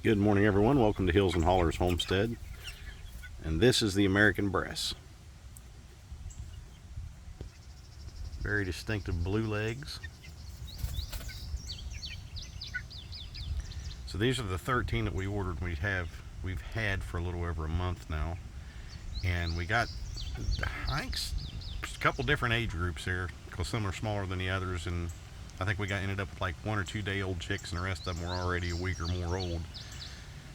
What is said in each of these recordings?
Good morning, everyone. Welcome to Hills and Hollers Homestead. And this is the American Bresse. Very distinctive blue legs. So these are the 13 that we ordered. We've had for a little over a month now. And we got, I think, a couple different age groups here, because some are smaller than the others. And I think we ended up with like 1 or 2 day old chicks, and the rest of them were already a week or more old.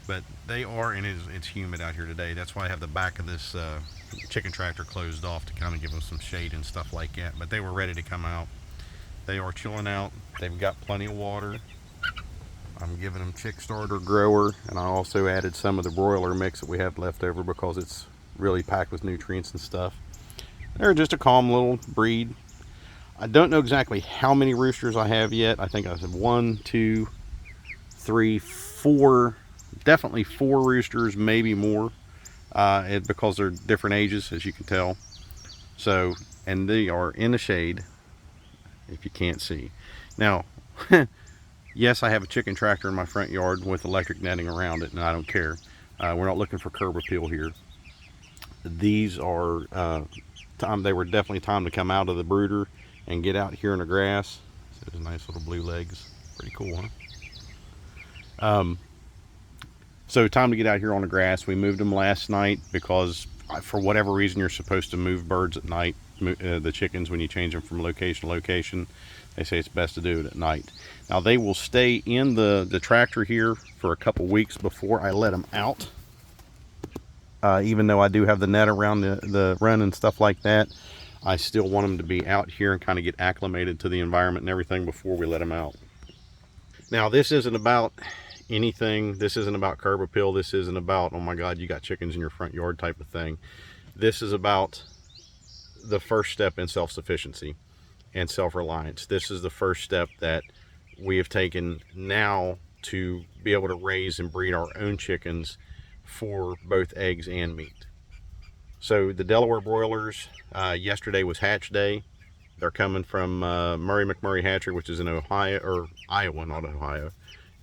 But they are, and it's humid out here today. That's why I have the back of this chicken tractor closed off to kind of give them some shade and stuff like that. But they were ready to come out. They are chilling out. They've got plenty of water. I'm giving them chick starter grower, and I also added some of the broiler mix that we have left over because it's really packed with nutrients and stuff. They're just a calm little breed. I don't know exactly how many roosters I have yet. I think I said 1, 2, 3, 4. Definitely 4 roosters, maybe more, because they're different ages, as you can tell. So, and they are in the shade, if you can't see. Now, yes, I have a chicken tractor in my front yard with electric netting around it, and I don't care. We're not looking for curb appeal here. These are they were definitely time to come out of the brooder and get out here in the grass. So there's nice little blue legs. Pretty cool, huh? So time to get out here on the grass. We moved them last night because for whatever reason you're supposed to move birds at night, the chickens, when you change them from location to location. They say it's best to do it at night. Now they will stay in the tractor here for a couple weeks before I let them out. Even though I do have the net around the run and stuff like that, I still want them to be out here and kind of get acclimated to the environment and everything before we let them out. Now this isn't about anything. This isn't about curb appeal. This isn't about, oh my God, you got chickens in your front yard type of thing. This is about the first step in self-sufficiency and self-reliance. This is the first step that we have taken now to be able to raise and breed our own chickens for both eggs and meat. So the Delaware broilers, yesterday was hatch day. They're coming from Murray McMurray Hatchery, which is in Ohio, or Iowa, not Ohio.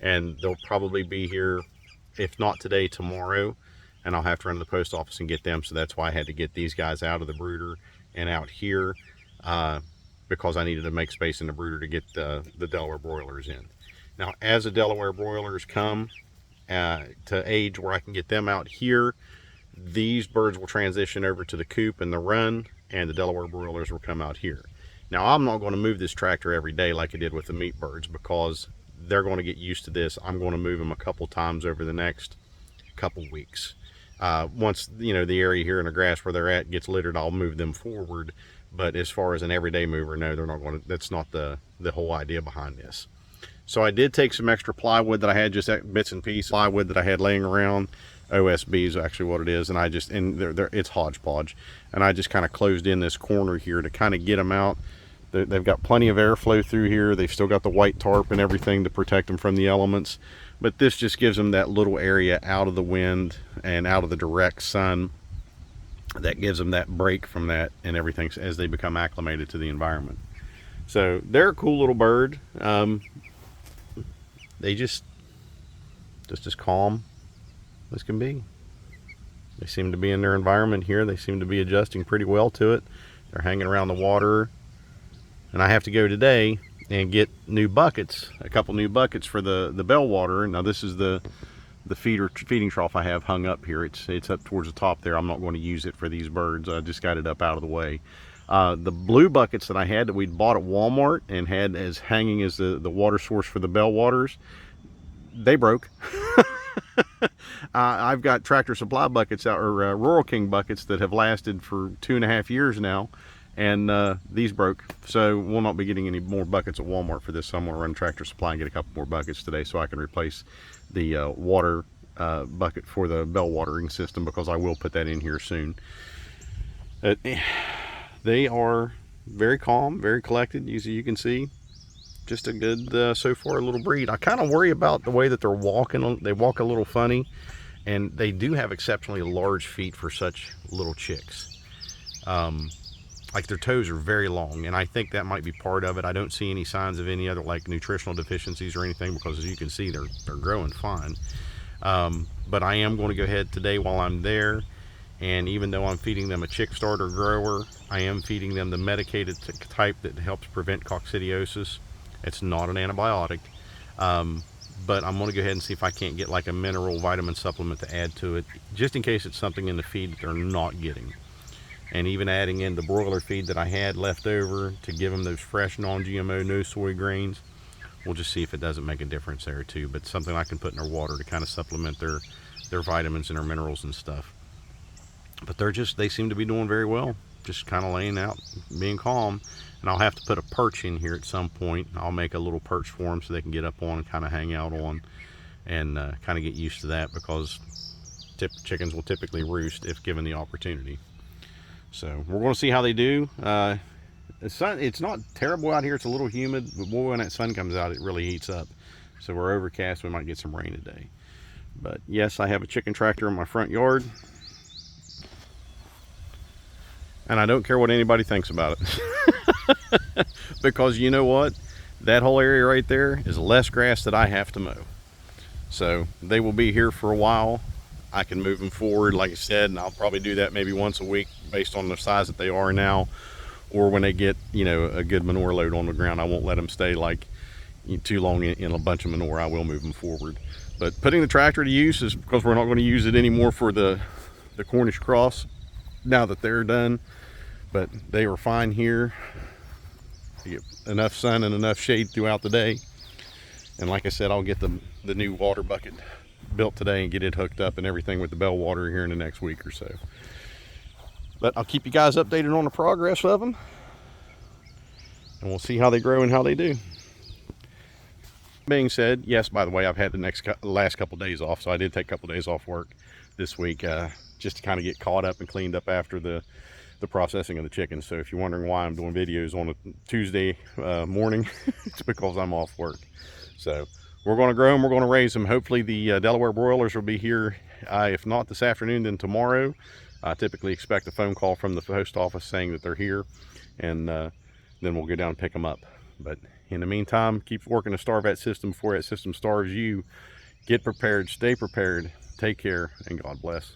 And they'll probably be here, if not today, tomorrow. And I'll have to run to the post office and get them. So that's why I had to get these guys out of the brooder and out here, because I needed to make space in the brooder to get the Delaware broilers in. Now, as the Delaware broilers come to age where I can get them out here, these birds will transition over to the coop and the run, and the Delaware broilers will come out here. Now, I'm not going to move this tractor every day like I did with the meat birds, because they're going to get used to this. I'm going to move them a couple times over the next couple weeks. Once the area here in the grass where they're at gets littered, I'll move them forward. But as far as an everyday mover, no, they're not going to. That's not the whole idea behind this. So I did take some extra plywood that I had, just bits and pieces plywood that I had laying around. OSB is actually what it is, and it's hodgepodge, and I just kind of closed in this corner here to kind of get them out. They've got plenty of airflow through here. They've still got the white tarp and everything to protect them from the elements, but this just gives them that little area out of the wind and out of the direct sun that gives them that break from that and everything as they become acclimated to the environment. So they're a cool little bird. They just as calm as can be. They seem to be in their environment here. They seem to be adjusting pretty well to it. They're hanging around the water. And I have to go today and get new buckets, a couple new buckets for the bell water. Now this is the feeding trough I have hung up here. It's up towards the top there. I'm not going to use it for these birds. I just got it up out of the way. The blue buckets that I had that we'd bought at Walmart and had as hanging as the water source for the bell waters, they broke. I've got Tractor Supply buckets out, or Rural King buckets that have lasted for 2.5 years now, and these broke. So we'll not be getting any more buckets at Walmart for this. So I'm going to run Tractor Supply and get a couple more buckets today so I can replace the water bucket for the bell watering system, because I will put that in here soon. They are very calm, very collected, as you can see. Just a good, so far, little breed. I kind of worry about the way that they're walking. They walk a little funny, and they do have exceptionally large feet for such little chicks. Like their toes are very long, and I think that might be part of it. I don't see any signs of any other like nutritional deficiencies or anything, because as you can see, they're growing fine. But I am going to go ahead today while I'm there, and even though I'm feeding them a chick starter grower, I am feeding them the medicated type that helps prevent coccidiosis. It's not an antibiotic, but I'm going to go ahead and see if I can't get like a mineral vitamin supplement to add to it, just in case it's something in the feed that they're not getting. And even adding in the broiler feed that I had left over to give them those fresh non-GMO, no soy grains. We'll just see if it doesn't make a difference there too, but something I can put in their water to kind of supplement their vitamins and their minerals and stuff. But they seem to be doing very well, just kind of laying out, being calm. And I'll have to put a perch in here at some point. I'll make a little perch for them so they can get up on and kind of hang out on, and kind of get used to that, because chickens will typically roost if given the opportunity. So we're going to see how they do. The sun, it's not terrible out here. It's a little humid, but boy, when that sun comes out, it really heats up. So we're overcast. We might get some rain today. But yes, I have a chicken tractor in my front yard, and I don't care what anybody thinks about it. Because you know what? That whole area right there is less grass that I have to mow. So they will be here for a while. I can move them forward, like I said, and I'll probably do that maybe once a week based on the size that they are now, or when they get, you know, a good manure load on the ground. I won't let them stay like too long in a bunch of manure. I will move them forward. But putting the tractor to use is because we're not going to use it anymore for the Cornish cross now that they're done. But they are fine here. You get enough sun and enough shade throughout the day. And like I said, I'll get the new water bucket built today and get it hooked up and everything with the bell water here in the next week or so. But I'll keep you guys updated on the progress of them, and we'll see how they grow and how they do. Being said, yes, by the way, I've had the last couple days off, so I did take a couple days off work this week, just to kind of get caught up and cleaned up after the processing of the chickens. So if you're wondering why I'm doing videos on a Tuesday morning, it's because I'm off work. So we're going to grow them, we're going to raise them. Hopefully the Delaware broilers will be here, if not this afternoon, then tomorrow. I typically expect a phone call from the post office saying that they're here, and then we'll go down and pick them up. But in the meantime, keep working the StarVet system before that system starves you. Get prepared, stay prepared, take care, and God bless.